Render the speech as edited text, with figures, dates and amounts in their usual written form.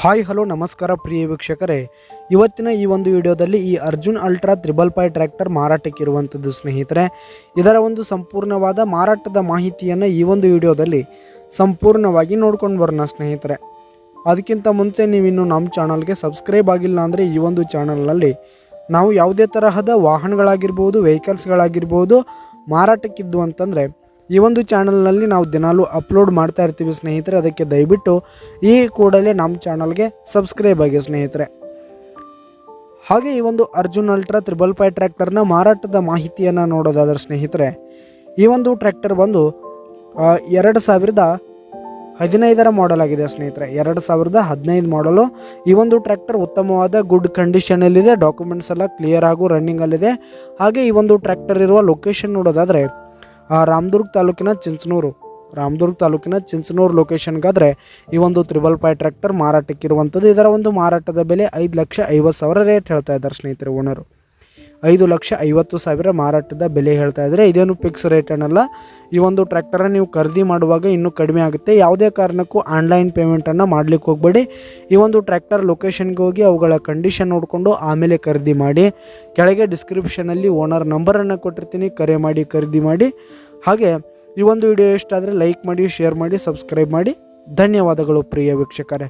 Hi hello ನಮಸ್ಕಾರ ಪ್ರಿಯ ವೀಕ್ಷಕರೇ, ಇವತ್ತಿನ ಈ ಒಂದು ವಿಡಿಯೋದಲ್ಲಿ ಈ ಅರ್ಜುನ್ ಅಲ್ಟ್ರಾ 555 ಟ್ರ್ಯಾಕ್ಟರ್ ಮಾರಾಟಕ್ಕಿರುವಂಥದ್ದು ಸ್ನೇಹಿತರೆ. ಇದರ ಒಂದು ಸಂಪೂರ್ಣವಾದ ಮಾರಾಟದ ಮಾಹಿತಿಯನ್ನು ಈ ಒಂದು ವಿಡಿಯೋದಲ್ಲಿ ಸಂಪೂರ್ಣವಾಗಿ ನೋಡ್ಕೊಂಡು ಬರೋಣ ಸ್ನೇಹಿತರೆ. ಅದಕ್ಕಿಂತ ಮುಂಚೆ ನೀವಿನ್ನು ನಮ್ಮ ಚಾನಲ್ಗೆ ಸಬ್ಸ್ಕ್ರೈಬ್ ಆಗಿಲ್ಲ ಅಂದರೆ ಈ ಒಂದು ಚಾನಲ್ನಲ್ಲಿ ನಾವು ಯಾವುದೇ ತರಹದ ವಾಹನಗಳಾಗಿರ್ಬೋದು, ವೆಹಿಕಲ್ಸ್ಗಳಾಗಿರ್ಬೋದು ಮಾರಾಟಕ್ಕಿದ್ದು ಅಂತಂದರೆ ಈ ಒಂದು ಚಾನಲ್ನಲ್ಲಿ ನಾವು ದಿನಾಲೂ ಅಪ್ಲೋಡ್ ಮಾಡ್ತಾ ಇರ್ತೀವಿ ಸ್ನೇಹಿತರೆ. ಅದಕ್ಕೆ ದಯವಿಟ್ಟು ಈ ಕೂಡಲೇ ನಮ್ಮ ಚಾನಲ್ಗೆ ಸಬ್ಸ್ಕ್ರೈಬ್ ಆಗಿ ಸ್ನೇಹಿತರೆ. ಹಾಗೆ ಈ ಒಂದು ಅರ್ಜುನ್ ಅಲ್ಟ್ರಾ 555 ಟ್ರ್ಯಾಕ್ಟರ್ನ ಮಾರಾಟದ ಮಾಹಿತಿಯನ್ನು ನೋಡೋದಾದ್ರೆ ಸ್ನೇಹಿತರೆ, ಈ ಒಂದು ಟ್ರ್ಯಾಕ್ಟರ್ ಬಂದು 2015 ಮಾಡೆಲ್ ಆಗಿದೆ ಸ್ನೇಹಿತರೆ. 2015 ಮಾಡಲು ಈ ಒಂದು ಟ್ರ್ಯಾಕ್ಟರ್ ಉತ್ತಮವಾದ ಗುಡ್ ಕಂಡೀಷನಲ್ಲಿದೆ. ಡಾಕ್ಯುಮೆಂಟ್ಸ್ ಎಲ್ಲ ಕ್ಲಿಯರ್ ಆಗು ರನ್ನಿಂಗಲ್ಲಿದೆ. ಹಾಗೆ ಈ ಒಂದು ಟ್ರ್ಯಾಕ್ಟರ್ ಇರುವ ಲೊಕೇಶನ್ ನೋಡೋದಾದರೆ ರಾಮದುರ್ಗ ತಾಲೂಕಿನ ಚಿಂಚನೂರು ಲೊಕೇಶನ್ಗಾದರೆ ಈ ಒಂದು 555 ಟ್ರ್ಯಾಕ್ಟರ್ ಮಾರಾಟಕ್ಕಿರುವಂಥದ್ದು. ಇದರ ಒಂದು ಮಾರಾಟದ ಬೆಲೆ 5,50,000 ರೇಟ್ ಹೇಳ್ತಾ ಇದ್ದಾರೆ ಸ್ನೇಹಿತರೆ. ಓನರು 5,50,000 ಮಾರಾಟದ ಬೆಲೆ ಹೇಳ್ತಾ ಇದ್ದಾರೆ. ಇದೇನು ಫಿಕ್ಸ್ ರೇಟ್ ಅನ್ನಲ್ಲ. ಈ ಒಂದು ಟ್ರ್ಯಾಕ್ಟರನ್ನು ನೀವು ಖರೀದಿ ಮಾಡುವಾಗ ಇನ್ನೂ ಕಡಿಮೆ ಆಗುತ್ತೆ. ಯಾವುದೇ ಕಾರಣಕ್ಕೂ ಆನ್ಲೈನ್ ಪೇಮೆಂಟನ್ನು ಮಾಡಲಿಕ್ಕೆ ಹೋಗಬೇಡಿ. ಈ ಒಂದು ಟ್ರ್ಯಾಕ್ಟರ್ ಲೊಕೇಶನ್ಗೆ ಹೋಗಿ ಅವುಗಳ ಕಂಡೀಷನ್ ನೋಡಿಕೊಂಡು ಆಮೇಲೆ ಖರೀದಿ ಮಾಡಿ. ಕೆಳಗೆ ಡಿಸ್ಕ್ರಿಪ್ಷನಲ್ಲಿ ಓನರ್ ನಂಬರನ್ನು ಕೊಟ್ಟಿರ್ತೀನಿ, ಕರೆ ಮಾಡಿ ಖರೀದಿ ಮಾಡಿ. ಹಾಗೆ ಈ ಒಂದು ವಿಡಿಯೋ ಇಷ್ಟ ಆದರೆ ಲೈಕ್ ಮಾಡಿ, ಶೇರ್ ಮಾಡಿ, ಸಬ್ಸ್ಕ್ರೈಬ್ ಮಾಡಿ. ಧನ್ಯವಾದಗಳು ಪ್ರಿಯ ವೀಕ್ಷಕರೇ.